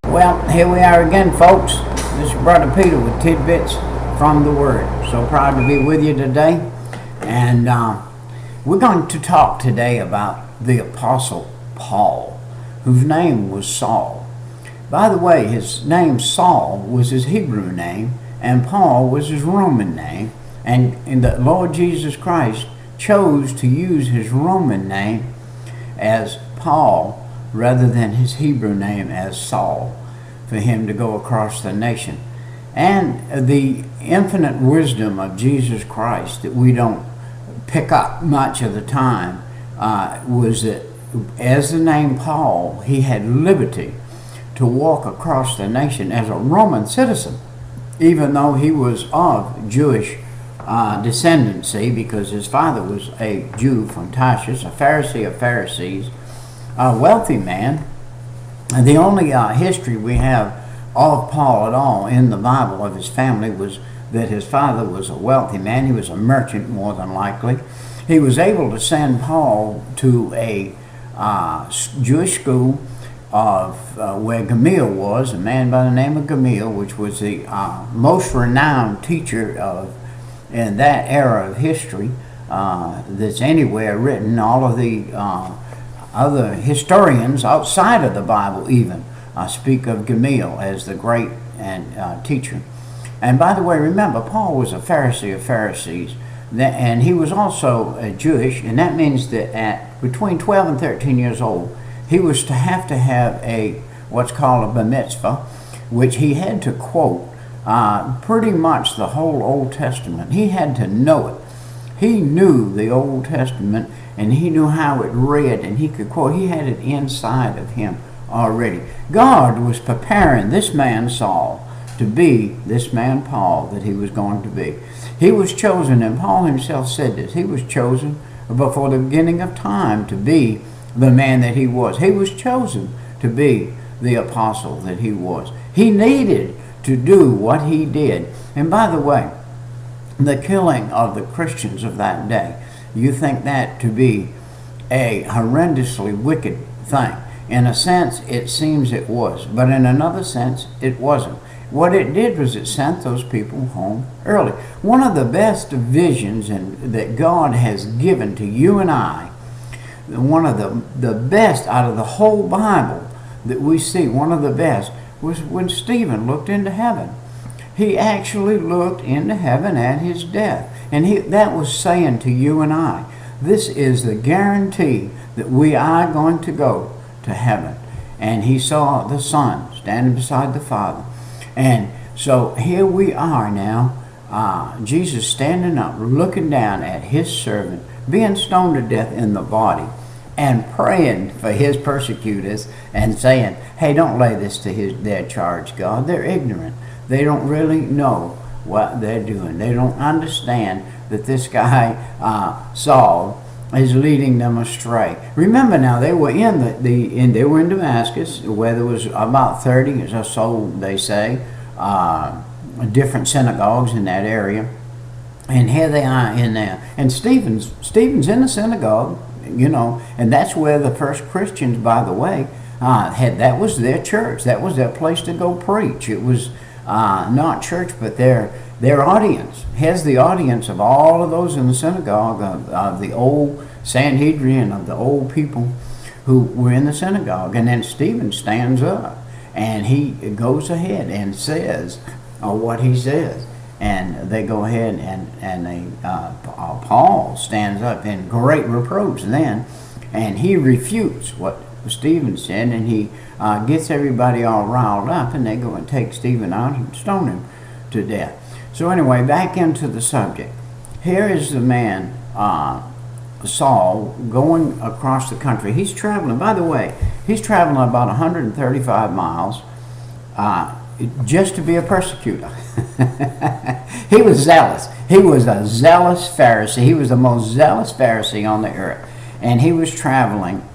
Well, here we are again, folks. This is Brother Peter with tidbits from the Word. So proud to be with you today. And we're going to talk today about the Apostle Paul, whose name was Saul. By the way, his name Saul was his Hebrew name, and Paul was his Roman name. And the Lord Jesus Christ chose to use his Roman name as Paul rather than his Hebrew name as Saul, for him to go across the nation. And the infinite wisdom of Jesus Christ that we don't pick up much of the time was that as the name Paul, he had liberty to walk across the nation as a Roman citizen, even though he was of Jewish descendancy, because his father was a Jew from Tarshish, a Pharisee of Pharisees, a wealthy man. And the only history we have of Paul at all in the Bible of his family was that his father was a wealthy man. He was a merchant, more than likely. He was able to send Paul to a Jewish school of where Gamaliel was, a man by the name of Gamaliel, which was the most renowned teacher of in that era of history that's anywhere written. All of the other historians outside of the Bible even speak of Gamaliel as the great and teacher. And by the way, remember, Paul was a Pharisee of Pharisees, and he was also Jewish, and that means that at between 12 and 13 years old, he was to have a what's called a bar mitzvah, which he had to quote pretty much the whole Old Testament. He had to know it. He knew the Old Testament, and he knew how it read, and he could quote. He had it inside of him already. God was preparing this man Saul to be this man Paul that he was going to be. He was chosen, and Paul himself said this, he was chosen before the beginning of time to be the man that he was. He was chosen to be the apostle that he was. He needed to do what he did. And by the way, the killing of the Christians of that day, you think that to be a horrendously wicked thing. In a sense, it seems it was, but in another sense, it wasn't. What it did was it sent those people home early. One of the best visions that God has given to you and I, one of the best out of the whole Bible that we see, one of the best, was when Stephen looked into heaven. He actually looked into heaven at his death. And that was saying to you and I, this is the guarantee that we are going to go to heaven. And he saw the Son standing beside the Father. And so here we are now, Jesus standing up, looking down at his servant, being stoned to death in the body, and praying for his persecutors and saying, hey, don't lay this to their charge, God. They're ignorant. They don't really know what they're doing. They don't understand that this guy, Saul, is leading them astray. Remember now, they were they were in Damascus, where there was about 30 or so, they say, different synagogues in that area. And here they are in there. And Stephen's in the synagogue, and that's where the first Christians, by the way, that was their church. That was their place to go preach. It was not church, but their audience. Here's the audience of all of those in the synagogue, of the old Sanhedrin, of the old people who were in the synagogue. And then Stephen stands up, and he goes ahead and says what he says. And they go ahead and Paul stands up in great reproach then, and he refutes what Stephen said, and he gets everybody all riled up, and they go and take Stephen out and stone him to death. So anyway, back into the subject. Here is the man, Saul, going across the country. He's traveling, by the way, he's traveling about 135 miles just to be a persecutor. He was zealous. He was a zealous Pharisee. He was the most zealous Pharisee on the earth. And he was traveling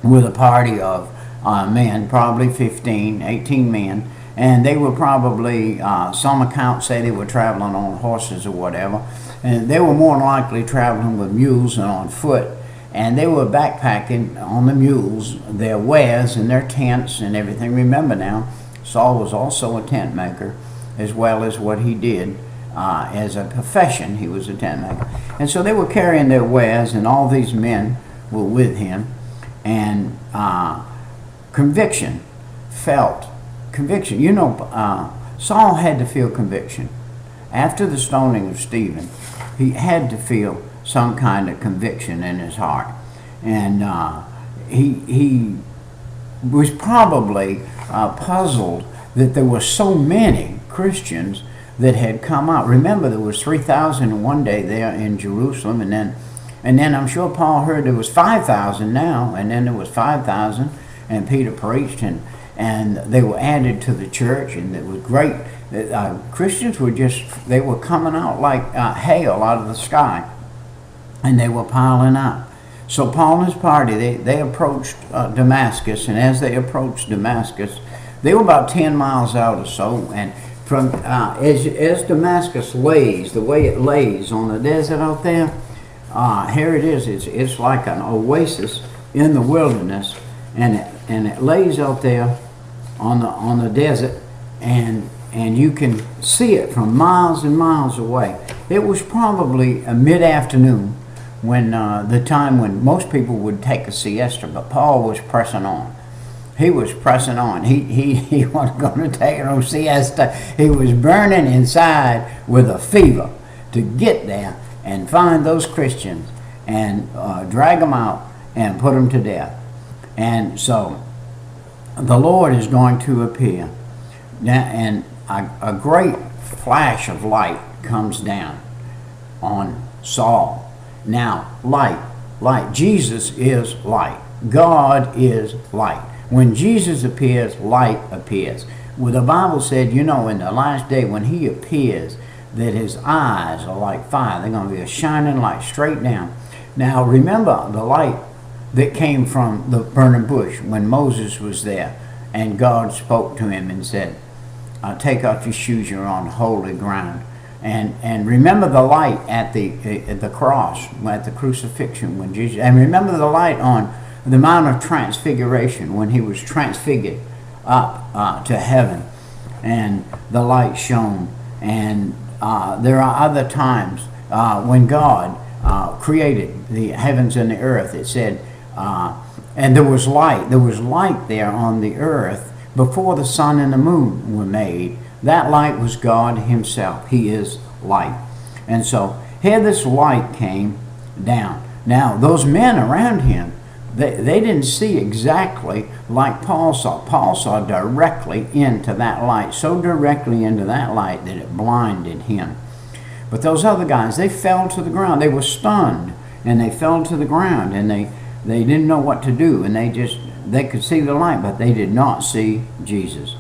with a party of men, probably 15, 18 men. And they were probably, some accounts say they were traveling on horses or whatever. And they were more than likely traveling with mules and on foot. and they were backpacking on the mules, their wares and their tents and everything. Remember now, Saul was also a tent maker, as well as what he did as a profession. He was a tent maker. And so they were carrying their wares, and all these men were with him. And conviction, felt conviction. You know, Saul had to feel conviction. After the stoning of Stephen, he had to feel some kind of conviction in his heart. And he was probably puzzled that there were so many Christians that had come out. Remember, there was 3,000 in one day there in Jerusalem, and then I'm sure Paul heard there was 5,000 now, and then there was 5,000, and Peter preached, and they were added to the church, and it was great. Christians were they were coming out like hail out of the sky, and they were piling up. So Paul and his party, they approached Damascus, and as they approached Damascus, they were about 10 miles out or so, and from as Damascus lays, the way it lays on the desert out there, here it is. It's like an oasis in the wilderness, and it lays out there on the desert, and you can see it from miles and miles away. It was probably a mid-afternoon, when the time when most people would take a siesta, but Paul was pressing on. He was pressing on. He wasn't going to take no siesta. He was burning inside with a fever to get there and find those Christians and drag them out and put them to death. And so the Lord is going to appear. Now, and a great flash of light comes down on Saul. Now, light. Jesus is light. God is light. When Jesus appears, light appears. Well, the Bible said, you know, in the last day when he appears, that his eyes are like fire. They're going to be a shining light straight down. Now, remember the light that came from the burning bush when Moses was there, and God spoke to him and said, take off your shoes, you're on holy ground. And remember the light at the cross, at the crucifixion when Jesus, and remember the light on the Mount of Transfiguration when he was transfigured up to heaven, and the light shone. And there are other times when God created the heavens and the earth. It said, and there was light. There was light there on the earth before the sun and the moon were made. That light was God himself. He is light. And so here this light came down. Now those men around him, they didn't see exactly like Paul saw. Paul saw directly into that light, so directly into that light that it blinded him. But those other guys, they fell to the ground. They were stunned, and they fell to the ground, and they didn't know what to do, and they could see the light, but they did not see Jesus.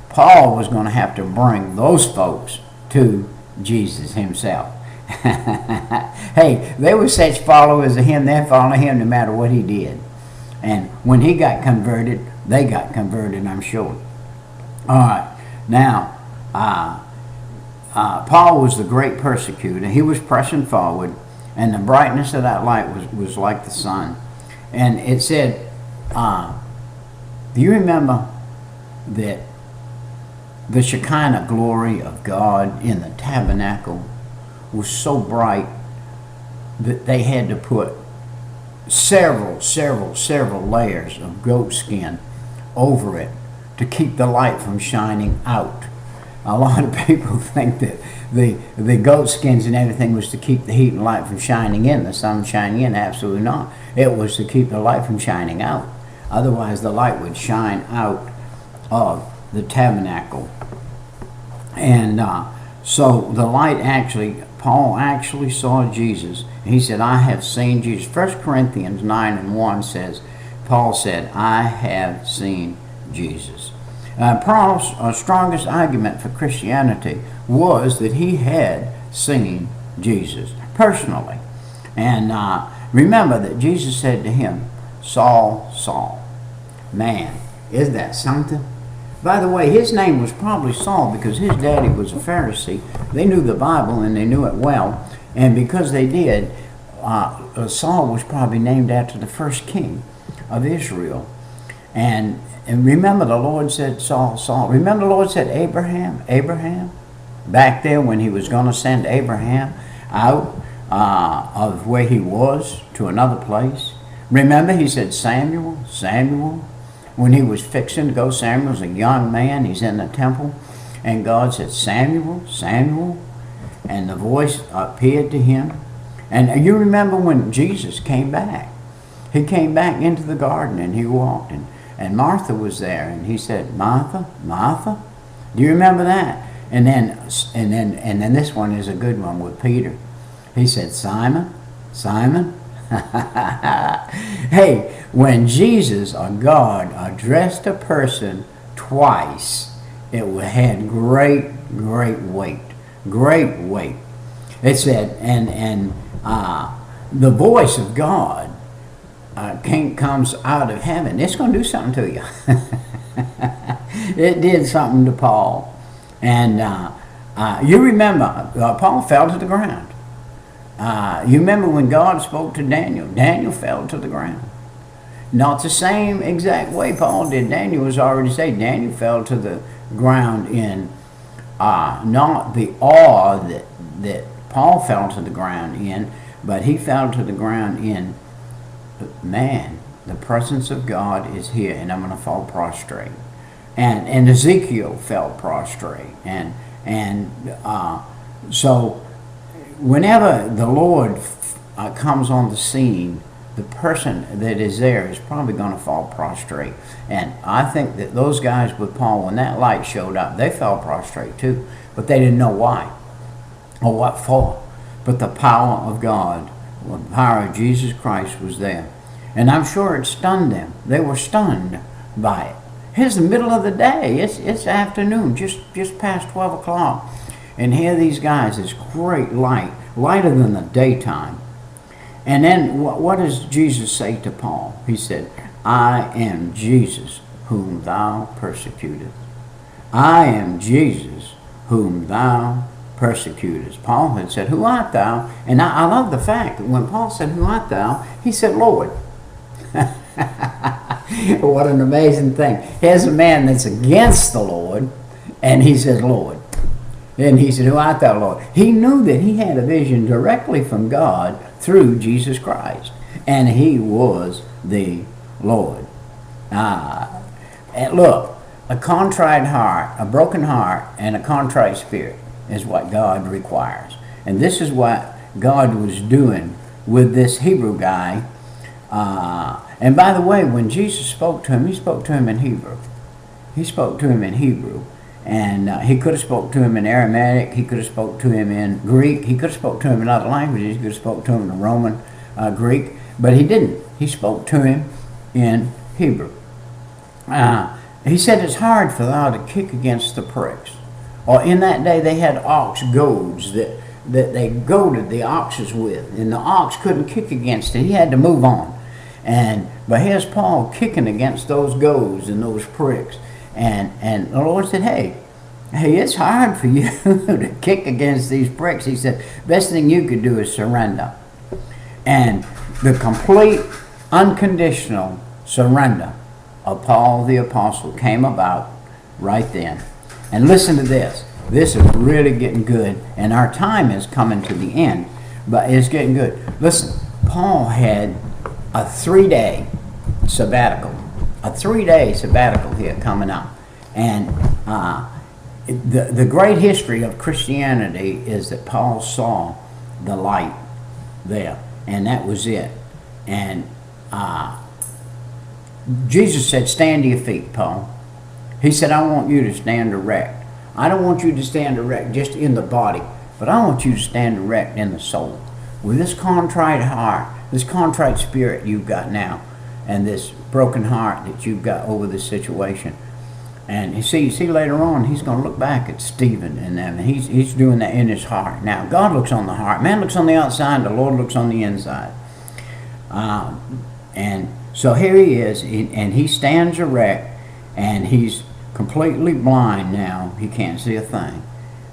Paul was going to have to bring those folks to Jesus himself. Hey, they were such followers of him, they're following him no matter what he did. And when he got converted, they got converted, I'm sure. All right, now, Paul was the great persecutor. He was pressing forward, and the brightness of that light was like the sun. And it said, do you remember that the Shekinah glory of God in the tabernacle was so bright that they had to put several layers of goat skin over it to keep the light from shining out? A lot of people think that the goat skins and everything was to keep the heat and light from shining in, the sun shining in. Absolutely not. It was to keep the light from shining out. Otherwise the light would shine out of the tabernacle. And so the light Paul actually saw Jesus. He said, I have seen Jesus. 1 Corinthians 9:1 says, Paul said, I have seen Jesus. Paul's strongest argument for Christianity was that he had seen Jesus personally. And remember that Jesus said to him, Saul, Saul. Man, isn't that something? By the way, his name was probably Saul because his daddy was a Pharisee. They knew the Bible and they knew it well. And because they did, Saul was probably named after the first king of Israel. And remember the Lord said, Saul, Saul. Remember the Lord said, Abraham, Abraham? Back there when he was going to send Abraham out of where he was to another place. Remember he said, Samuel, Samuel. When he was fixing to go, Samuel's a young man. He's in the temple. And God said, Samuel, Samuel. And the voice appeared to him. And you remember when Jesus came back. He came back into the garden and he walked. And Martha was there. And he said, Martha, Martha. Do you remember that? And then this one is a good one with Peter. He said, Simon, Simon. Hey, when Jesus or God addressed a person twice, it had great weight. Great weight. It said, and the voice of God comes out of heaven. It's going to do something to you. It did something to Paul. And you remember, Paul fell to the ground. You remember when God spoke to Daniel, Daniel fell to the ground. Not the same exact way Paul did. Daniel was already saved. Daniel fell to the ground in not the awe that Paul fell to the ground in, but he fell to the ground in, man, the presence of God is here and I'm going to fall prostrate. And Ezekiel fell prostrate. And so whenever the Lord comes on the scene, the person that is there is probably going to fall prostrate. And I think that those guys with Paul, when that light showed up, they fell prostrate too. But they didn't know why or what for. But the power of God, the power of Jesus Christ was there. And I'm sure it stunned them. They were stunned by it. Here's the middle of the day. It's afternoon, just past 12 o'clock. And here these guys, this great light, lighter than the daytime. And then what does Jesus say to Paul? He said, I am Jesus whom thou persecutest. I am Jesus whom thou persecutest. Paul had said, who art thou? And I love the fact that when Paul said, who art thou? He said, Lord. What an amazing thing. Here's a man that's against the Lord, and he says, Lord. And he said, who art thou, Lord? He knew that he had a vision directly from God through Jesus Christ. And he was the Lord. And look, a contrite heart, a broken heart, and a contrite spirit is what God requires. And this is what God was doing with this Hebrew guy. And by the way, when Jesus spoke to him, he spoke to him in Hebrew. He spoke to him in Hebrew. And he could have spoke to him in Aramaic. He could have spoke to him in Greek. He could have spoke to him in other languages. He could have spoke to him in Roman Greek. But he didn't. He spoke to him in Hebrew. He said, it's hard for thou to kick against the pricks. Or in that day they had ox goads that they goaded the oxes with. And the ox couldn't kick against it. He had to move on. But here's Paul kicking against those goads and those pricks. And the Lord said, hey, it's hard for you to kick against these pricks. He said, best thing you could do is surrender. And the complete, unconditional surrender of Paul the Apostle came about right then. And listen to this. This is really getting good. And our time is coming to the end. But it's getting good. Listen, Paul had a 3-day sabbatical. A 3-day sabbatical here coming up. And the great history of Christianity is that Paul saw the light there. And that was it. And Jesus said, stand to your feet, Paul. He said, I want you to stand erect. I don't want you to stand erect just in the body, but I want you to stand erect in the soul. With this contrite heart, this contrite spirit you've got now, and this broken heart that you've got over this situation. And you see later on, he's going to look back at Stephen and them, and he's doing that in his heart. Now, God looks on the heart. Man looks on the outside, the Lord looks on the inside. And so here he is, and he stands erect, and he's completely blind now. He can't see a thing.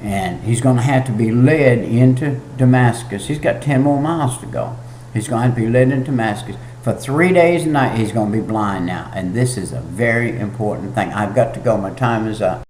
And he's going to have to be led into Damascus. He's got 10 more miles to go. He's going to be led into Damascus. For 3 days and nights, he's going to be blind now. And this is a very important thing. I've got to go. My time is up.